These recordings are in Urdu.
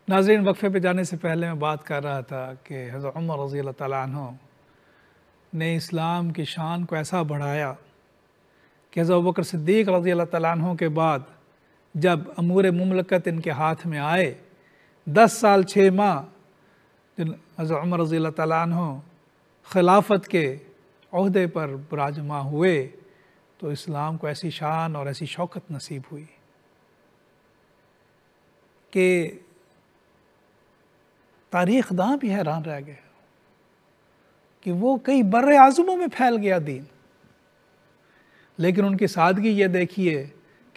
ناظرین، وقفے پہ جانے سے پہلے میں بات کر رہا تھا کہ حضرت عمر رضی اللہ تعالیٰ عنہ نے اسلام کی شان کو ایسا بڑھایا کہ حضرت ابوبکر صدیق رضی اللہ تعالیٰ عنہ کے بعد جب امور مملکت ان کے ہاتھ میں آئے، 10 سال 6 ماہ حضرت عمر رضی اللہ تعالیٰ عنہ خلافت کے عہدے پر براجماع ہوئے تو اسلام کو ایسی شان اور ایسی شوکت نصیب ہوئی کہ تاریخ داں بھی حیران رہ گئے کہ وہ کئی بر اعظموں میں پھیل گیا دین، لیکن ان کی سادگی یہ دیکھیے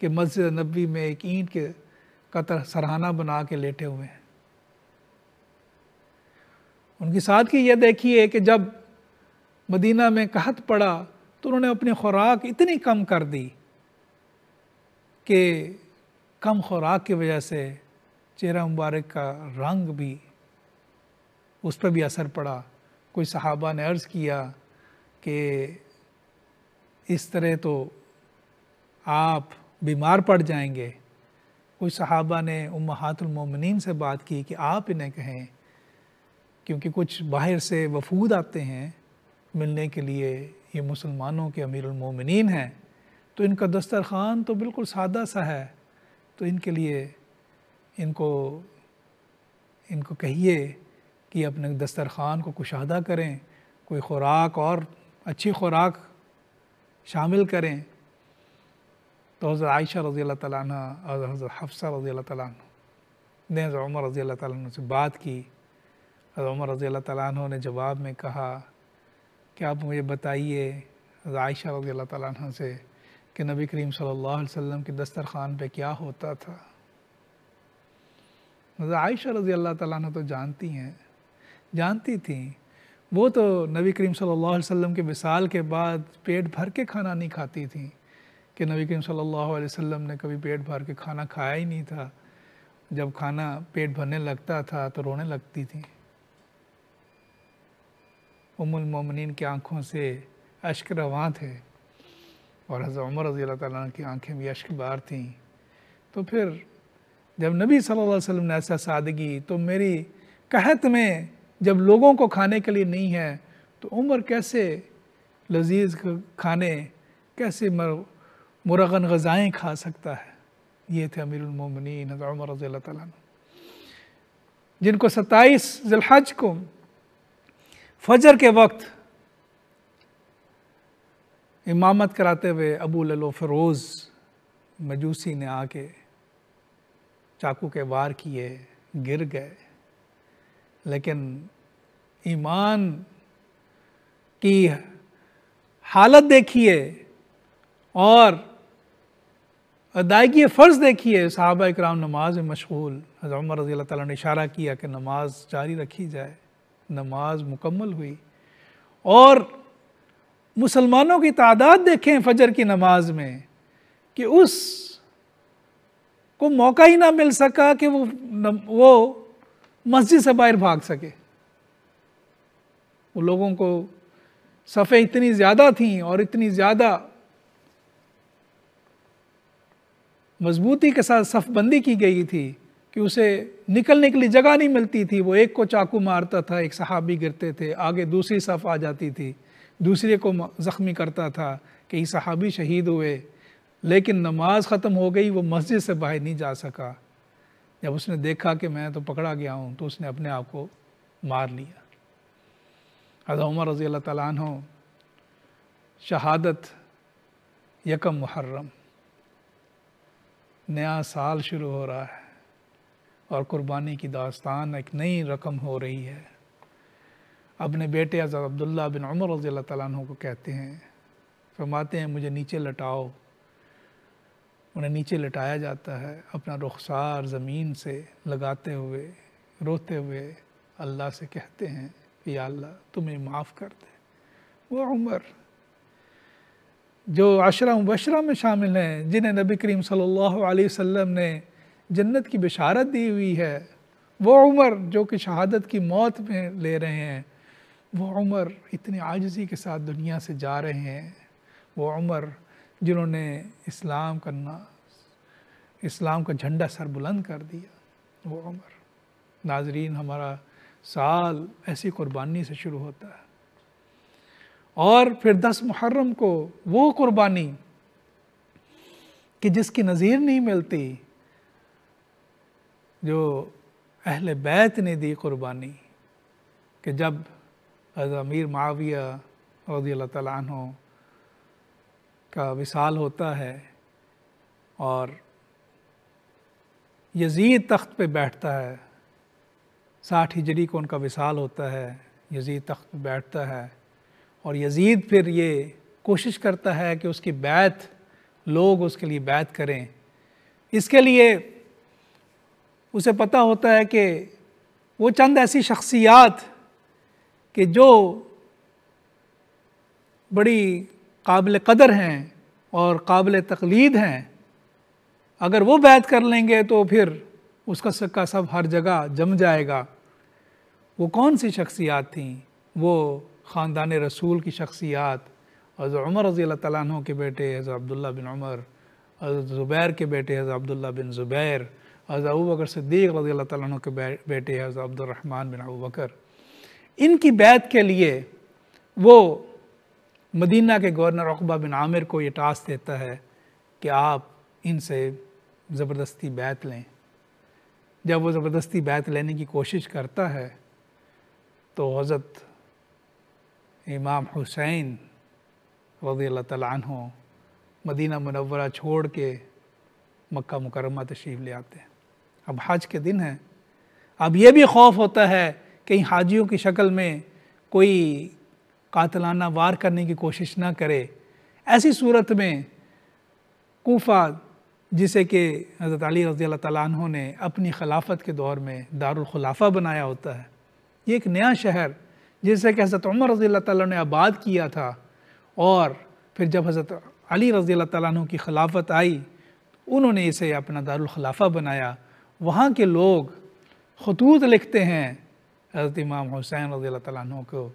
کہ مسجد نبوی میں ایک اینٹ کا سرہانہ بنا کے لیٹے ہوئے ہیں۔ ان کی سادگی یہ دیکھیے کہ جب مدینہ میں قحط پڑا تو انہوں نے اپنی خوراک اتنی کم کر دی کہ کم خوراک کی وجہ سے چہرہ مبارک کا رنگ بھی اس پہ بھی اثر پڑا۔ کوئی صحابہ نے عرض کیا کہ اس طرح تو آپ بیمار پڑ جائیں گے۔ کوئی صحابہ نے امہات المومنین سے بات کی کہ آپ انہیں کہیں، کیونکہ کچھ باہر سے وفود آتے ہیں ملنے کے لیے، یہ مسلمانوں کے امیر المومنین ہیں، تو ان کا دسترخوان تو بالکل سادہ سا ہے، تو ان کے لیے ان کو کہیے کہ اپنے دسترخوان کو کشادہ کریں، کوئی خوراک اور اچھی خوراک شامل کریں۔ تو حضرت عائشہ رضی اللہ تعالیٰ عنہ اور حضرت حفصہ رضی اللہ تعالیٰ عنہ نے حضرت عمر رضی اللہ تعالیٰ عنہ سے بات کی۔ حضرت عمر رضی اللہ تعالیٰ عنہ نے جواب میں کہا کہ آپ مجھے بتائیے حضرت عائشہ رضی اللہ تعالیٰ عنہ سے کہ نبی کریم صلی اللہ علیہ وسلم کے دسترخوان پہ کیا ہوتا تھا۔ حضرت عائشہ رضی اللہ تعالیٰ عنہ تو جانتی تھیں، وہ تو نبی کریم صلی اللہ علیہ وسلم کے وصال کے بعد پیٹ بھر کے کھانا نہیں کھاتی تھیں، کہ نبی کریم صلی اللہ علیہ وسلم نے کبھی پیٹ بھر کے کھانا کھایا ہی نہیں تھا۔ جب کھانا پیٹ بھرنے لگتا تھا تو رونے لگتی تھیں۔ ام المومنین کی آنکھوں سے اشک رواں تھے اور حضرت عمر رضی اللہ تعالیٰ عنہ کی آنکھیں بھی اشک بار تھیں۔ تو پھر جب نبی صلی اللہ علیہ وسلم نے ایسا سادگی، تو میری قحط میں جب لوگوں کو کھانے کے لیے نہیں ہے تو عمر کیسے لذیذ کھانے، کیسے مرغن غذائیں کھا سکتا ہے۔ یہ تھے امیر المومنین حضرت عمر رضی اللہ تعالیٰ عنہ، جن کو 27 ذی الحج کو فجر کے وقت امامت کراتے ہوئے ابو للو فیروز مجوسی نے آ کے چاقو کے وار کیے، گر گئے، لیکن ایمان کی حالت دیکھیے اور ادائیگی فرض دیکھیے۔ صحابہ اکرام نماز میں مشغول، حضرت عمر رضی اللہ تعالیٰ نے اشارہ کیا کہ نماز جاری رکھی جائے۔ نماز مکمل ہوئی اور مسلمانوں کی تعداد دیکھیں فجر کی نماز میں کہ اس کو موقع ہی نہ مل سکا کہ وہ مسجد سے باہر بھاگ سکے۔ وہ لوگوں کو صفیں اتنی زیادہ تھیں اور اتنی زیادہ مضبوطی کے ساتھ صف بندی کی گئی تھی کہ اسے نکلنے کے لیے جگہ نہیں ملتی تھی۔ وہ ایک کو چاقو مارتا تھا، ایک صحابی گرتے تھے، آگے دوسری صف آ جاتی تھی، دوسرے کو زخمی کرتا تھا، کئی صحابی شہید ہوئے، لیکن نماز ختم ہو گئی، وہ مسجد سے باہر نہیں جا سکا۔ جب اس نے دیکھا کہ میں تو پکڑا گیا ہوں تو اس نے اپنے آپ کو مار لیا۔ حضرت عمر رضی اللہ تعالیٰ عنہ شہادت 1 محرم، نیا سال شروع ہو رہا ہے اور قربانی کی داستان ایک نئی رقم ہو رہی ہے۔ اپنے بیٹے حضرت عبداللہ بن عمر رضی اللہ تعالیٰ عنہ کو کہتے ہیں، فرماتے ہیں مجھے نیچے لٹاؤ۔ انہیں نیچے لٹایا جاتا ہے، اپنا رخسار زمین سے لگاتے ہوئے روتے ہوئے اللہ سے کہتے ہیں کہ یا اللہ تمہیں معاف کر دے۔ وہ عمر جو 10 مبشرہ میں شامل ہیں، جنہیں نبی کریم صلی اللہ علیہ وسلم نے جنت کی بشارت دی ہوئی ہے، وہ عمر جو کہ شہادت کی موت میں لے رہے ہیں، وہ عمر اتنی عاجزی کے ساتھ دنیا سے جا رہے ہیں، وہ عمر جنہوں نے اسلام کا جھنڈا سر بلند کر دیا، وہ عمر ناظرین، ہمارا سال ایسی قربانی سے شروع ہوتا ہے، اور پھر 10 محرم کو وہ قربانی کہ جس کی نظیر نہیں ملتی، جو اہل بیت نے دی قربانی، کہ جب حضرت امیر معاویہ رضی اللہ تعالیٰ عنہ کا وصال ہوتا ہے اور یزید تخت پہ بیٹھتا ہے، 60 ہجری کو ان کا وصال ہوتا ہے، یزید تخت پہ بیٹھتا ہے، اور یزید پھر یہ کوشش کرتا ہے کہ اس کی بیعت، لوگ اس کے لیے بیعت کریں۔ اس کے لیے اسے پتہ ہوتا ہے کہ وہ چند ایسی شخصیات کہ جو بڑی قابل قدر ہیں اور قابل تقلید ہیں، اگر وہ بیعت کر لیں گے تو پھر اس کا سکہ سب ہر جگہ جم جائے گا۔ وہ کون سی شخصیات تھیں؟ وہ خاندان رسول کی شخصیات، حضرت عمر رضی اللہ تعالیٰ عنہ کے بیٹے حضرت عبداللہ بن عمر، حضرت زبیر کے بیٹے حضرت عبداللہ بن زبیر، حضرت ابوبکر صدیق رضی اللہ تعالیٰ عنہ کے بیٹے حضرت عبد الرحمن بن ابوبکر۔ ان کی بیعت کے لیے وہ مدینہ کے گورنر عقبہ بن عامر کو یہ ٹاسک دیتا ہے کہ آپ ان سے زبردستی بیعت لیں۔ جب وہ زبردستی بیعت لینے کی کوشش کرتا ہے تو حضرت امام حسین رضی اللہ تعالیٰ عنہ مدینہ منورہ چھوڑ کے مکہ مکرمہ تشریف لے آتے ہیں۔ اب حج کے دن ہیں، اب یہ بھی خوف ہوتا ہے کہیں حاجیوں کی شکل میں کوئی قاتلانہ وار کرنے کی کوشش نہ کرے۔ ایسی صورت میں کوفہ، جسے کہ حضرت علی رضی اللہ تعالیٰ عنہ نے اپنی خلافت کے دور میں دارالخلافہ بنایا ہوتا ہے، یہ ایک نیا شہر جسے کہ حضرت عمر رضی اللہ تعالیٰ نے آباد کیا تھا، اور پھر جب حضرت علی رضی اللہ تعالیٰ عنہ کی خلافت آئی انہوں نے اسے اپنا دارالخلافہ بنایا۔ وہاں کے لوگ خطوط لکھتے ہیں حضرت امام حسین رضی اللہ تعالیٰ عنہ کو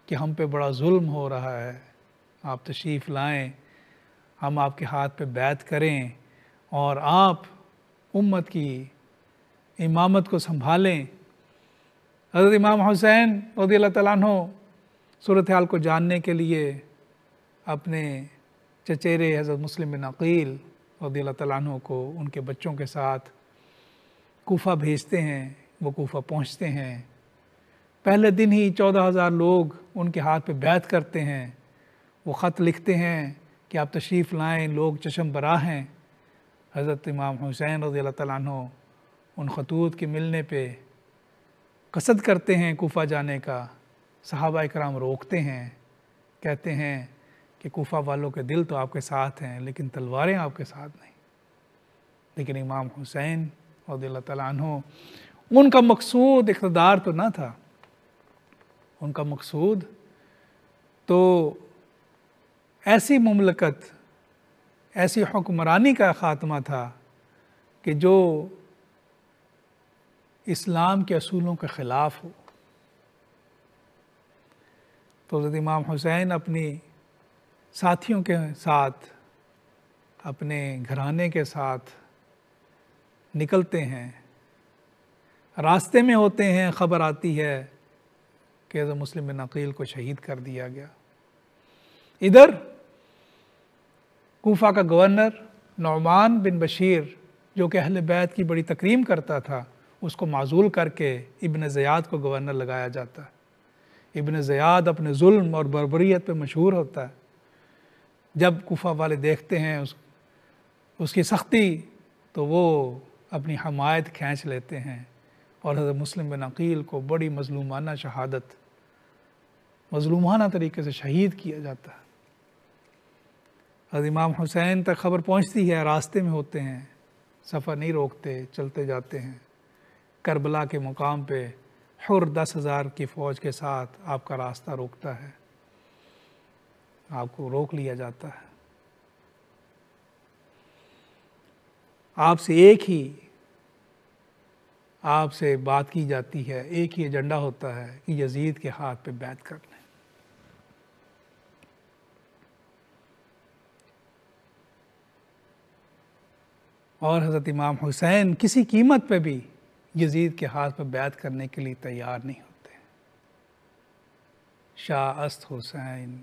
کہ ہم پہ بڑا ظلم ہو رہا ہے، آپ تشریف لائیں، ہم آپ کے ہاتھ پہ بیعت کریں اور آپ امت کی امامت کو سنبھالیں۔ حضرت امام حسین رضی اللہ تعالیٰ عنہ صورتحال کو جاننے کے لیے اپنے چچیرے حضرت مسلم بن عقیل رضی اللہ تعالیٰ عنہ کو ان کے بچوں کے ساتھ کوفہ بھیجتے ہیں۔ وہ کوفہ پہنچتے ہیں، پہلے دن ہی 14,000 لوگ ان کے ہاتھ پہ بیعت کرتے ہیں۔ وہ خط لکھتے ہیں کہ آپ تشریف لائیں، لوگ چشم براہ ہیں۔ حضرت امام حسین رضی اللہ تعالیٰ عنہ ان خطوط کے ملنے پہ قصد کرتے ہیں کوفہ جانے کا۔ صحابہ اکرام روکتے ہیں، کہتے ہیں کہ کوفہ والوں کے دل تو آپ کے ساتھ ہیں لیکن تلواریں آپ کے ساتھ نہیں۔ لیکن امام حسین رضی اللہ تعالیٰ عنہ، ان کا مقصود اقتدار تو نہ تھا، ان کا مقصود تو ایسی مملکت، ایسی حکمرانی کا خاتمہ تھا کہ جو اسلام کے اصولوں کے خلاف ہو۔ تو حضرت امام حسین اپنی ساتھیوں کے ساتھ، اپنے گھرانے کے ساتھ نکلتے ہیں۔ راستے میں ہوتے ہیں، خبر آتی ہے کہ حضرت مسلم بن عقیل کو شہید کر دیا گیا۔ ادھر کوفہ کا گورنر نعمان بن بشیر، جو کہ اہل بیت کی بڑی تکریم کرتا تھا، اس کو معزول کر کے ابن زیاد کو گورنر لگایا جاتا ہے۔ ابن زیاد اپنے ظلم اور بربریت پہ مشہور ہوتا ہے۔ جب کوفہ والے دیکھتے ہیں اس کی سختی تو وہ اپنی حمایت کھینچ لیتے ہیں اور حضرت مسلم بن عقیل کو بڑی مظلومانہ شہادت، مظلومانہ طریقے سے شہید کیا جاتا ہے۔ حضرت امام حسین تک خبر پہنچتی ہے، راستے میں ہوتے ہیں، سفر نہیں روکتے، چلتے جاتے ہیں۔ کربلا کے مقام پہ حر 10,000 کی فوج کے ساتھ آپ کا راستہ روکتا ہے، آپ کو روک لیا جاتا ہے۔ آپ سے آپ سے بات کی جاتی ہے، ایک ہی ایجنڈا ہوتا ہے کہ یزید کے ہاتھ پہ بیعت کر لیں۔ اور حضرت امام حسین کسی قیمت پہ بھی یزید کے ہاتھ پہ بیعت کرنے کے لیے تیار نہیں ہوتے۔ شاہ است حسین،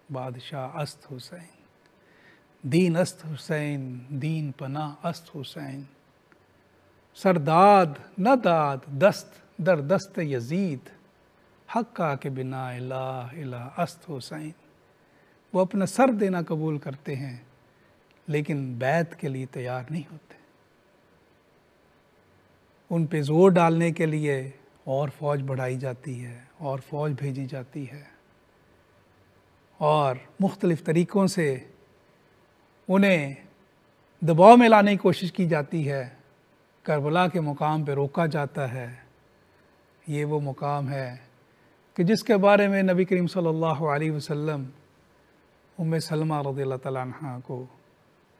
بادشاہ است حسین، دین است حسین، دین پناہ است حسین، سرداد نہ داد دست در دست یزید، حق کا کے بنا الہ الہ است حسین۔ وہ اپنا سر دینا قبول کرتے ہیں لیکن بیعت کے لیے تیار نہیں ہوتے۔ ان پہ زور ڈالنے کے لیے اور فوج بڑھائی جاتی ہے اور فوج بھیجی جاتی ہے اور مختلف طریقوں سے انہیں دباؤ میں لانے کی کوشش کی جاتی ہے۔ کربلا کے مقام پہ روکا جاتا ہے۔ یہ وہ مقام ہے کہ جس کے بارے میں نبی کریم صلی اللہ علیہ وسلم ام سلمہ رضی اللہ تعالیٰ عنہ کو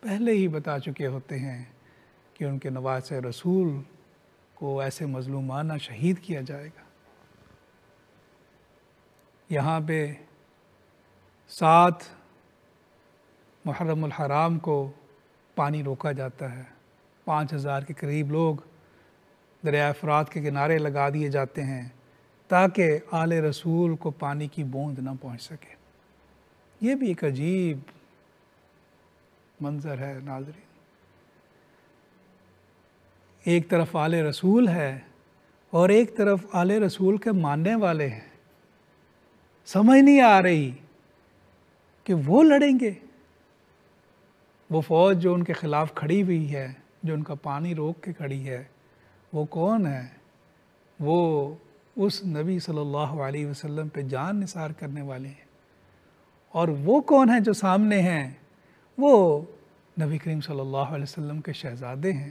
پہلے ہی بتا چکے ہوتے ہیں کہ ان کے نواسۂ رسول کو ایسے مظلومانہ شہید کیا جائے گا۔ یہاں پہ 7 محرم الحرام کو پانی روکا جاتا ہے۔ 5000 کے قریب لوگ دریائے فرات کے کنارے لگا دیے جاتے ہیں تاکہ آل رسول کو پانی کی بوند نہ پہنچ سکے۔ یہ بھی ایک عجیب منظر ہے ناظرین۔ ایک طرف آل رسول ہے اور ایک طرف آل رسول کے ماننے والے ہیں۔ سمجھ نہیں آ رہی کہ وہ لڑیں گے، وہ فوج جو ان کے خلاف کھڑی ہوئی ہے، جو ان کا پانی روک کے کھڑی ہے، وہ کون ہے؟ وہ اس نبی صلی اللہ علیہ وسلم پہ جان نثار کرنے والے ہیں۔ اور وہ کون ہیں جو سامنے ہیں؟ وہ نبی کریم صلی اللہ علیہ وسلم کے شہزادے ہیں،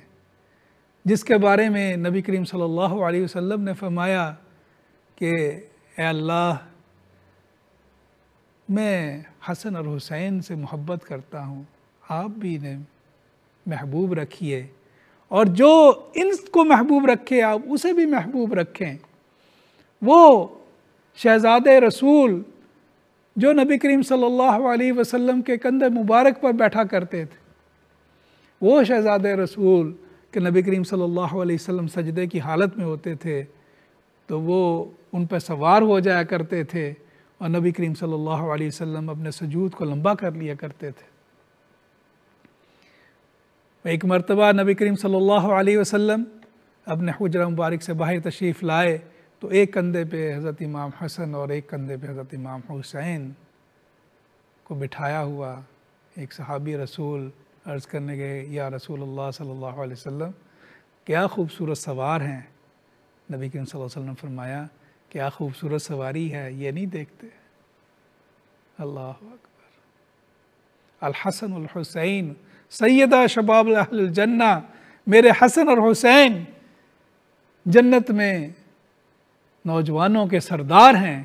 جس کے بارے میں نبی کریم صلی اللہ علیہ وسلم نے فرمایا کہ اے اللہ، میں حسن اور حسین سے محبت کرتا ہوں، آپ بھی انہیں محبوب رکھیے، اور جو ان کو محبوب رکھے آپ اسے بھی محبوب رکھیں۔ وہ شہزادے رسول جو نبی کریم صلی اللہ علیہ وسلم کے کندھے مبارک پر بیٹھا کرتے تھے، وہ شہزادے رسول کہ نبی کریم صلی اللہ علیہ وسلم سجدے کی حالت میں ہوتے تھے تو وہ ان پہ سوار ہو جایا کرتے تھے اور نبی کریم صلی اللہ علیہ وسلم اپنے سجود کو لمبا کر لیا کرتے تھے۔ ایک مرتبہ نبی کریم صلی اللہ علیہ وسلم اپنے حجرہ مبارک سے باہر تشریف لائے تو ایک کندھے پہ حضرت امام حسن اور ایک کندھے پہ حضرت امام حسین کو بٹھایا ہوا۔ ایک صحابی رسول عرض کرنے گئے، یا رسول اللہ صلی اللہ علیہ وسلم، کیا خوبصورت سوار ہیں۔ نبی کریم صلی اللہ علیہ وسلم نے فرمایا، کیا خوبصورت سواری ہے، یہ نہیں دیکھتے؟ اللہ اکبر۔ الحسن والحسین سیدہ شباب اہل الجنہ، میرے حسن اور حسین جنت میں نوجوانوں کے سردار ہیں۔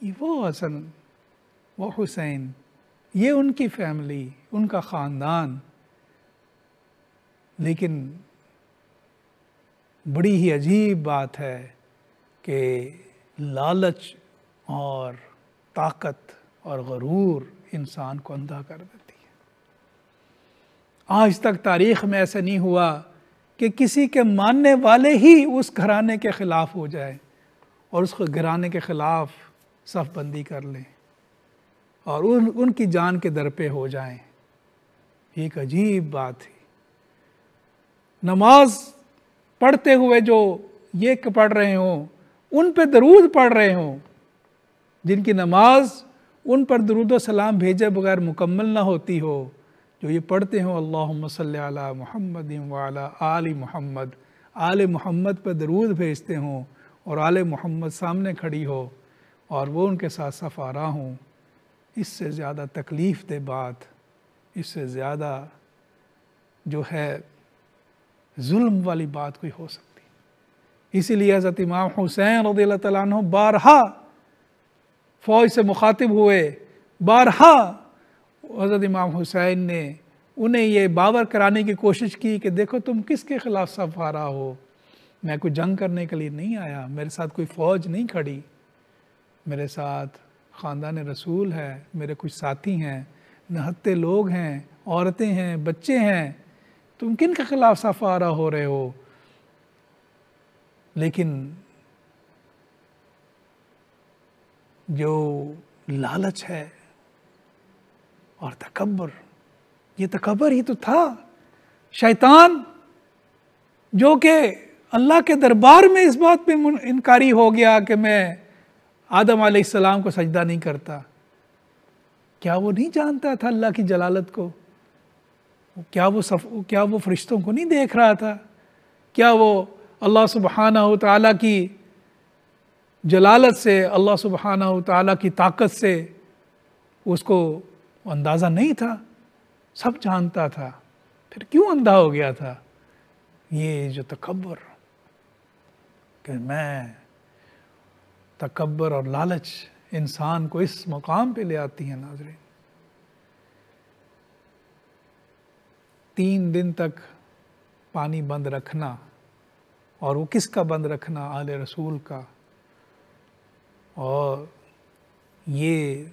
یہ وہ حسن، وہ حسین، یہ ان کی فیملی، ان کا خاندان۔ لیکن بڑی ہی عجیب بات ہے کہ لالچ اور طاقت اور غرور انسان کو اندھا کر دیتی ہے۔ آج تک تاریخ میں ایسا نہیں ہوا کہ کسی کے ماننے والے ہی اس گھرانے کے خلاف ہو جائے اور اس گھرانے کے خلاف صف بندی کر لیں اور ان کی جان کے در پہ ہو جائیں۔ یہ ایک عجیب بات تھی۔ نماز پڑھتے ہوئے جو یہ پڑھ رہے ہوں، ان پہ درود پڑھ رہے ہوں، جن کی نماز ان پر درود و سلام بھیجے بغیر مکمل نہ ہوتی ہو، جو یہ پڑھتے ہوں اللہم صلی علی محمد وعلی آل محمد، آل محمد پہ درود بھیجتے ہوں اور آل محمد سامنے کھڑی ہو اور وہ ان کے ساتھ صف آرا ہوں، اس سے زیادہ تکلیف دہ بات، اس سے زیادہ جو ہے ظلم والی بات کوئی ہو سکتی۔ اسی لیے حضرت امام حسین رضی اللہ تعالیٰ عنہ بارہا فوج سے مخاطب ہوئے، بارہا حضرت امام حسین نے انہیں یہ باور کرانے کی کوشش کی کہ دیکھو تم کس کے خلاف صف آرا ہو، میں کوئی جنگ کرنے کے لیے نہیں آیا، میرے ساتھ کوئی فوج نہیں کھڑی، میرے ساتھ خاندان رسول ہے، میرے کچھ ساتھی ہیں، نہتے لوگ ہیں، عورتیں ہیں، بچے ہیں، تم کن کے خلاف صف آرا ہو رہے ہو؟ لیکن جو لالچ ہے اور تکبر، یہ تکبر ہی تو تھا. شیطان جو کہ اللہ کے دربار میں اس بات پہ انکاری ہو گیا کہ میں آدم علیہ السلام کو سجدہ نہیں کرتا، کیا وہ نہیں جانتا تھا اللہ کی جلالت کو؟ کیا وہ فرشتوں کو نہیں دیکھ رہا تھا؟ کیا وہ اللہ سبحانہ و تعالیٰ کی جلالت سے، اللہ سبحانہ و تعالیٰ کی طاقت سے اس کو اندازہ نہیں تھا؟ سب جانتا تھا، پھر کیوں اندھا ہو گیا تھا؟ یہ جو تکبر، کہ میں تکبر اور لالچ انسان کو اس مقام پہ لے آتی ہیں. ناظرین، 3 دن تک پانی بند رکھنا، اور وہ کس کا بند رکھنا؟ آل رسول کا. اور یہ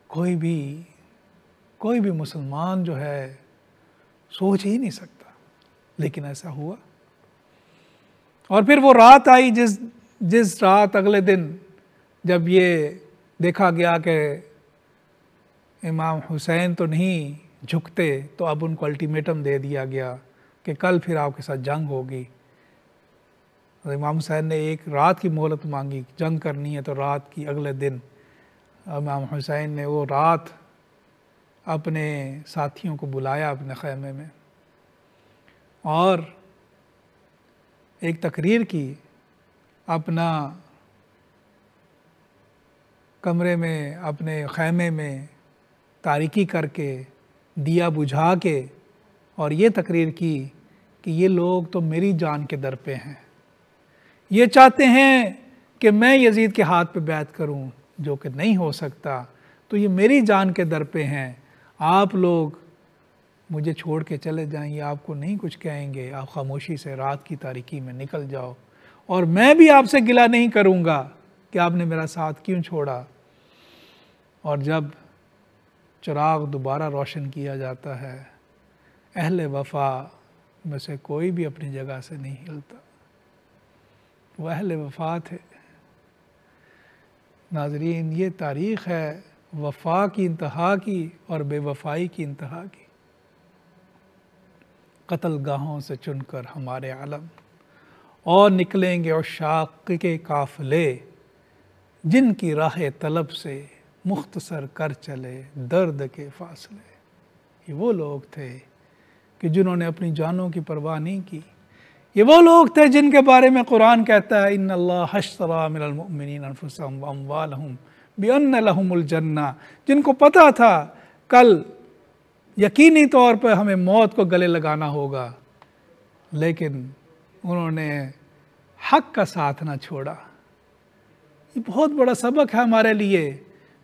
کوئی بھی مسلمان جو ہے سوچ ہی نہیں سکتا، لیکن ایسا ہوا. اور پھر وہ رات آئی جس رات اگلے دن جب یہ دیکھا گیا کہ امام حسین تو نہیں جھکتے، تو اب ان کو الٹیمیٹم دے دیا گیا کہ کل پھر آپ کے ساتھ جنگ ہوگی. امام حسین نے ایک رات کی مہلت مانگی، جنگ کرنی ہے تو رات کی. اگلے دن امام حسین نے وہ رات اپنے ساتھیوں کو بلایا اپنے خیمے میں اور ایک تقریر کی. اپنا کمرے میں، اپنے خیمے میں تاریکی کر کے، دیا بجھا کے، اور یہ تقریر کی کہ یہ لوگ تو میری جان کے در پہ ہیں، یہ چاہتے ہیں کہ میں یزید کے ہاتھ پہ بیعت کروں، جو کہ نہیں ہو سکتا، تو یہ میری جان کے در پہ ہیں. آپ لوگ مجھے چھوڑ کے چلے جائیں، یہ آپ کو نہیں کچھ کہیں گے، آپ خاموشی سے رات کی تاریکی میں نکل جاؤ، اور میں بھی آپ سے گلہ نہیں کروں گا کہ آپ نے میرا ساتھ کیوں چھوڑا. اور جب چراغ دوبارہ روشن کیا جاتا ہے، اہل وفا میں سے کوئی بھی اپنی جگہ سے نہیں ہلتا. وہ اہل وفا تھے. ناظرین، یہ تاریخ ہے وفا کی انتہا کی اور بے وفائی کی انتہا کی. قتل گاہوں سے چن کر ہمارے علم، اور نکلیں گے عشاق کے قافلے، جن کی راہ طلب سے مختصر کر چلے درد کے فاصلے. یہ وہ لوگ تھے کہ جنہوں نے اپنی جانوں کی پرواہ نہیں کی. یہ وہ لوگ تھے جن کے بارے میں قرآن کہتا ہے ان اللہ اشتری من المؤمنین انفسهم واموالهم بان لهم الجنہ، جن کو پتا تھا کل یقینی طور پر ہمیں موت کو گلے لگانا ہوگا، لیکن انہوں نے حق کا ساتھ نہ چھوڑا. یہ بہت بڑا سبق ہے ہمارے لیے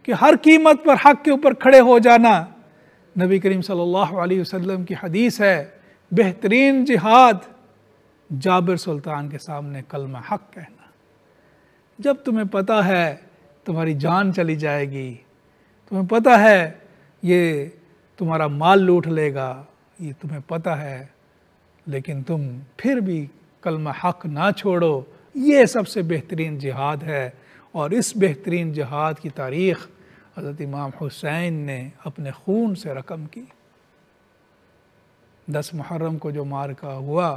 کہ ہر قیمت پر حق کے اوپر کھڑے ہو جانا. نبی کریم صلی اللہ علیہ وسلم کی حدیث ہے، بہترین جہاد جابر سلطان کے سامنے کلمہ حق کہنا. جب تمہیں پتہ ہے تمہاری جان چلی جائے گی، تمہیں پتہ ہے یہ تمہارا مال لوٹ لے گا، یہ تمہیں پتہ ہے، لیکن تم پھر بھی کلمہ حق نہ چھوڑو، یہ سب سے بہترین جہاد ہے. اور اس بہترین جہاد کی تاریخ حضرت امام حسین نے اپنے خون سے رقم کی. 10 محرم کو جو معرکہ ہوا،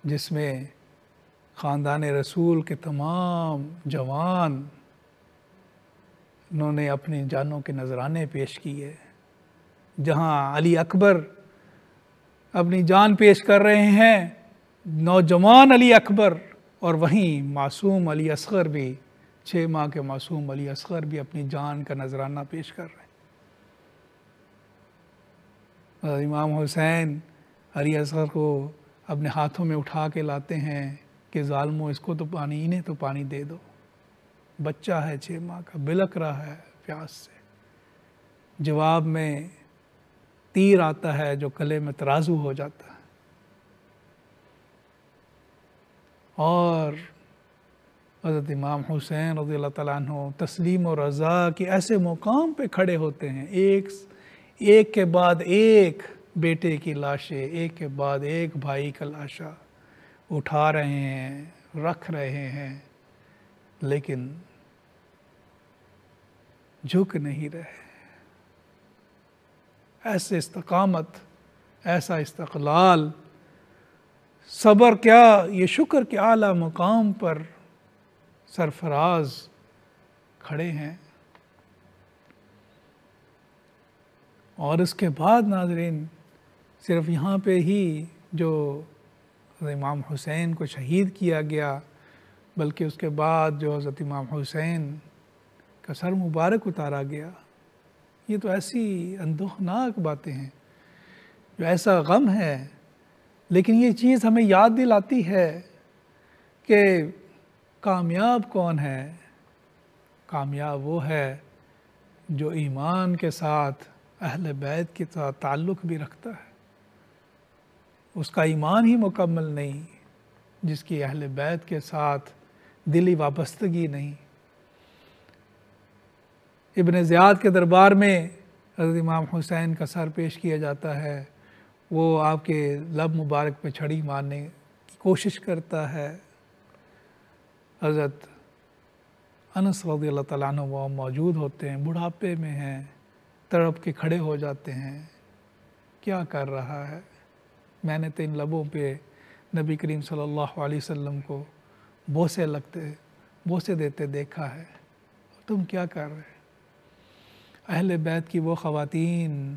جس میں خاندان رسول کے تمام جوان انہوں نے اپنی جانوں کے نذرانے پیش کیے، جہاں علی اکبر اپنی جان پیش کر رہے ہیں، نوجوان علی اکبر، اور وہیں معصوم علی اصغر بھی، 6 ماہ کے معصوم علی اصغر بھی اپنی جان کا نذرانہ پیش کر رہے ہیں. امام حسین علی اصغر کو اپنے ہاتھوں میں اٹھا کے لاتے ہیں کہ ظالموں، اس کو تو پانی، انہیں تو پانی دے دو. بچہ ہے 6 ماہ کا، بلک رہا ہے پیاس سے. جواب میں تیر آتا ہے جو گلے میں ترازو ہو جاتا ہے. اور حضرت امام حسین رضی اللہ تعالیٰ عنہ تسلیم و رضا کے ایسے مقام پہ کھڑے ہوتے ہیں، ایک کے بعد ایک بیٹے کی لاشیں، ایک کے بعد ایک بھائی کا لاشا. اٹھا رہے ہیں، رکھ رہے ہیں، لیکن جھک نہیں رہے۔ ایسے استقامت، ایسا استقلال، صبر کیا، یہ شکر کے اعلیٰ مقام پر سرفراز کھڑے ہیں۔ اور اس کے بعد ناظرین، صرف یہاں پہ ہی جو امام حسین کو شہید کیا گیا، بلکہ اس کے بعد جو حضرت امام حسین کا سر مبارک اتارا گیا، یہ تو ایسی اندوہناک باتیں ہیں، جو ایسا غم ہے، لیکن یہ چیز ہمیں یاد دلاتی ہے کہ کامیاب کون ہے؟ کامیاب وہ ہے جو ایمان کے ساتھ اہل بیت کے ساتھ تعلق بھی رکھتا ہے۔ اس کا ایمان ہی مکمل نہیں جس کی اہل بیت کے ساتھ دلی وابستگی نہیں۔ ابن زیاد کے دربار میں حضرت امام حسین کا سر پیش کیا جاتا ہے، وہ آپ کے لب مبارک پہ چھڑی مارنے کی کوشش کرتا ہے۔ حضرت انس رضی اللہ تعالیٰ عنہ وہ موجود ہوتے ہیں، بڑھاپے میں ہیں، تڑپ کے کھڑے ہو جاتے ہیں، کیا کر رہا ہے؟ میں نے تو ان لبوں پہ نبی کریم صلی اللہ علیہ وسلم کو بوسے دیتے دیکھا ہے، تم کیا کر رہے؟ اہل بیت کی وہ خواتین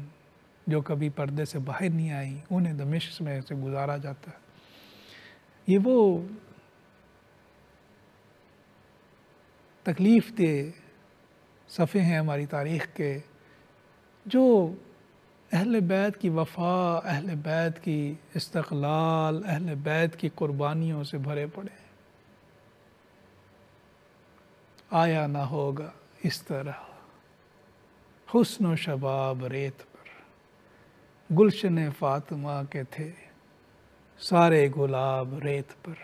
جو کبھی پردے سے باہر نہیں آئیں، انہیں دمشق میں سے گزارا جاتا ہے۔ یہ وہ تکلیف دہ صفحے ہیں ہماری تاریخ کے، جو اہل بیت کی وفا، اہل بیت کی استقلال، اہل بیت کی قربانیوں سے بھرے پڑے ہیں۔ آیا نہ ہوگا اس طرح حسن و شباب ریت پر، گلشن فاطمہ کے تھے سارے گلاب ریت پر۔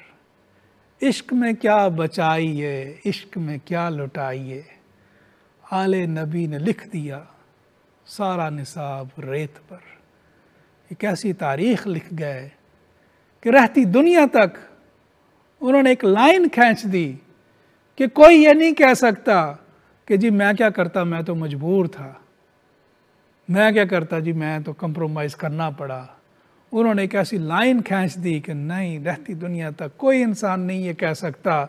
عشق میں کیا بچائیے، عشق میں کیا لٹائیے، آل نبی نے لکھ دیا سارا نصاب ریت پر۔ ایک ایسی تاریخ لکھ گئے کہ رہتی دنیا تک انہوں نے ایک لائن کھینچ دی کہ کوئی یہ نہیں کہہ سکتا کہ جی میں کیا کرتا، میں تو مجبور تھا، میں کیا کرتا جی میں تو کمپرومائز کرنا پڑا۔ انہوں نے ایک ایسی لائن کھینچ دی کہ نہیں، رہتی دنیا تک کوئی انسان نہیں یہ کہہ سکتا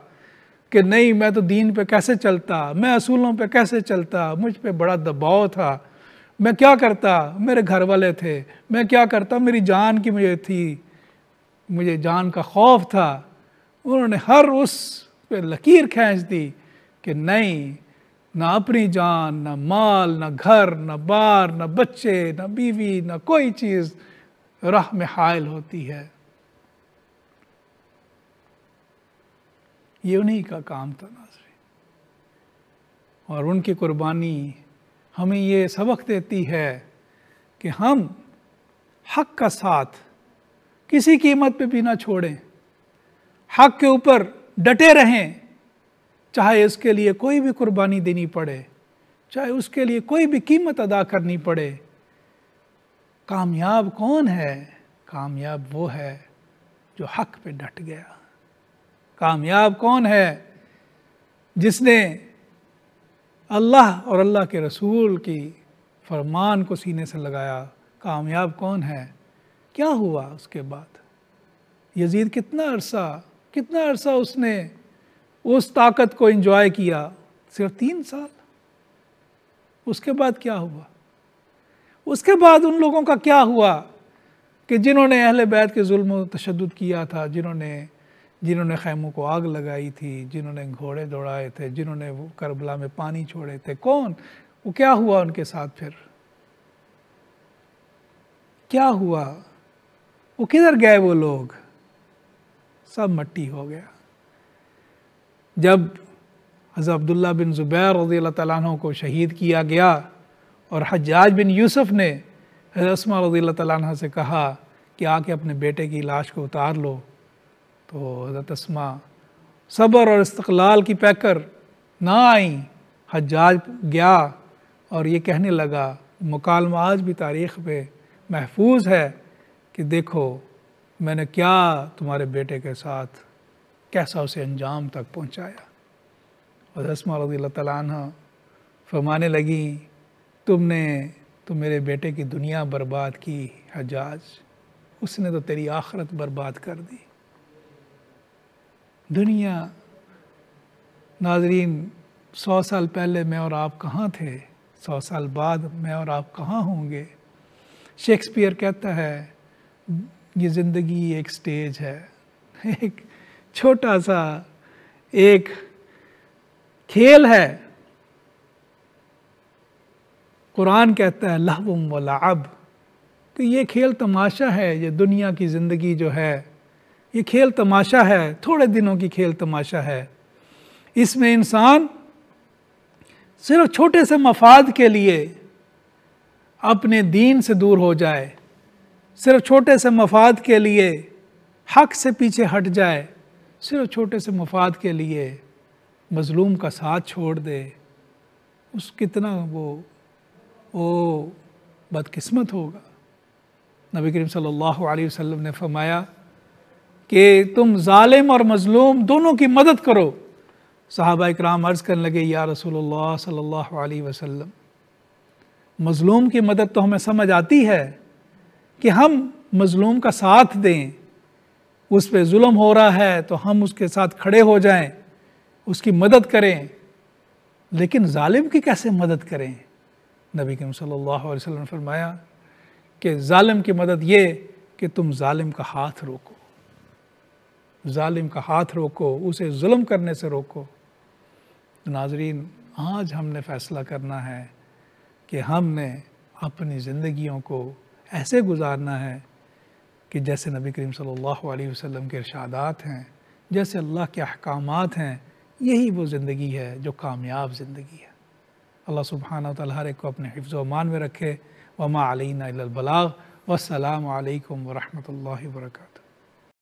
کہ نہیں میں تو دین پہ کیسے چلتا، میں اصولوں پہ کیسے چلتا، مجھ پہ بڑا دباؤ تھا، میں کیا کرتا، میرے گھر والے تھے، میں کیا کرتا، میری جان کی مجھے جان کا خوف تھا۔ انہوں نے ہر اس پہ لکیر کھینچ دی کہ نہیں، نہ اپنی جان، نہ مال، نہ گھر، نہ بار، نہ بچے، نہ بیوی، نہ کوئی چیز راہ میں حائل ہوتی ہے۔ یہ انہی کا کام تھا ناظرین، اور ان کی قربانی ہمیں یہ سبق دیتی ہے کہ ہم حق کا ساتھ کسی قیمت پہ بھی نہ چھوڑیں، حق کے اوپر ڈٹے رہیں، چاہے اس کے لیے کوئی بھی قربانی دینی پڑے، چاہے اس کے لیے کوئی بھی قیمت ادا کرنی پڑے۔ کامیاب کون ہے؟ کامیاب وہ ہے جو حق پہ ڈٹ گیا۔ کامیاب کون ہے؟ جس نے اللہ اور اللہ کے رسول کی فرمان کو سینے سے لگایا۔ کامیاب کون ہے؟ کیا ہوا اس کے بعد؟ یزید کتنا عرصہ اس نے اس طاقت کو انجوائے کیا؟ صرف 3 سال۔ اس کے بعد کیا ہوا؟ اس کے بعد ان لوگوں کا کیا ہوا کہ جنہوں نے اہل بیت کے ظلم و تشدد کیا تھا، جنہوں نے خیموں کو آگ لگائی تھی، جنہوں نے گھوڑے دوڑائے تھے، جنہوں نے کربلا میں پانی چھوڑے تھے، کون؟ وہ کیا ہوا ان کے ساتھ؟ پھر کیا ہوا؟ وہ کدھر گئے؟ وہ لوگ سب مٹی ہو گیا۔ جب حضرت عبداللہ بن زبیر رضی اللہ تعالیٰ عنہ کو شہید کیا گیا اور حجاج بن یوسف نے حضرت اسماء رضی اللہ تعالیٰ عنہ سے کہا کہ آ کے اپنے بیٹے کی لاش کو اتار لو، تو حضرت اسماء صبر اور استقلال کی پیکر نہ آئیں۔ حجاج گیا اور یہ کہنے لگا، مکالمہ آج بھی تاریخ پہ محفوظ ہے کہ دیکھو میں نے کیا تمہارے بیٹے کے ساتھ کیسا اسے انجام تک پہنچایا۔ اور اسماء رضی اللہ تعالیٰ عنہ فرمانے لگی تو میرے بیٹے کی دنیا برباد کی حجاج، اس نے تو تیری آخرت برباد کر دی۔ دنیا، ناظرین، 100 سال پہلے میں اور آپ کہاں تھے؟ 100 سال بعد میں اور آپ کہاں ہوں گے؟ شیکسپیئر کہتا ہے یہ زندگی ایک سٹیج ہے، ایک چھوٹا سا ایک کھیل ہے۔ قرآن کہتا ہے لہو و لعب، کہ یہ کھیل تماشا ہے، یہ دنیا کی زندگی جو ہے یہ کھیل تماشا ہے، تھوڑے دنوں کی کھیل تماشا ہے۔ اس میں انسان صرف چھوٹے سے مفاد کے لیے اپنے دین سے دور ہو جائے، صرف چھوٹے سے مفاد کے لیے حق سے پیچھے ہٹ جائے، صرف چھوٹے سے مفاد کے لیے مظلوم کا ساتھ چھوڑ دے، اس کتنا وہ بدقسمت ہوگا۔ نبی کریم صلی اللہ علیہ وسلم نے فرمایا کہ تم ظالم اور مظلوم دونوں کی مدد کرو۔ صحابہ اکرام عرض کرنے لگے یا رسول اللہ صلی اللہ علیہ وسلم، مظلوم کی مدد تو ہمیں سمجھ آتی ہے کہ ہم مظلوم کا ساتھ دیں، اس پہ ظلم ہو رہا ہے تو ہم اس کے ساتھ کھڑے ہو جائیں، اس کی مدد کریں، لیکن ظالم کی کیسے مدد کریں؟ نبی کریم صلی اللہ علیہ وسلم نے فرمایا کہ ظالم کی مدد یہ کہ تم ظالم کا ہاتھ روکو، ظالم کا ہاتھ روکو، اسے ظلم کرنے سے روکو۔ ناظرین، آج ہم نے فیصلہ کرنا ہے کہ ہم نے اپنی زندگیوں کو ایسے گزارنا ہے کہ جیسے نبی کریم صلی اللہ علیہ وسلم کے ارشادات ہیں، جیسے اللہ کے احکامات ہیں، یہی وہ زندگی ہے جو کامیاب زندگی ہے۔ اللہ سبحانہ و تعالیٰ ہر ایک کو اپنے حفظ و امان میں رکھے۔ وما علینا الا البلاغ۔ والسلام علیکم ورحمۃ اللہ وبرکاتہ۔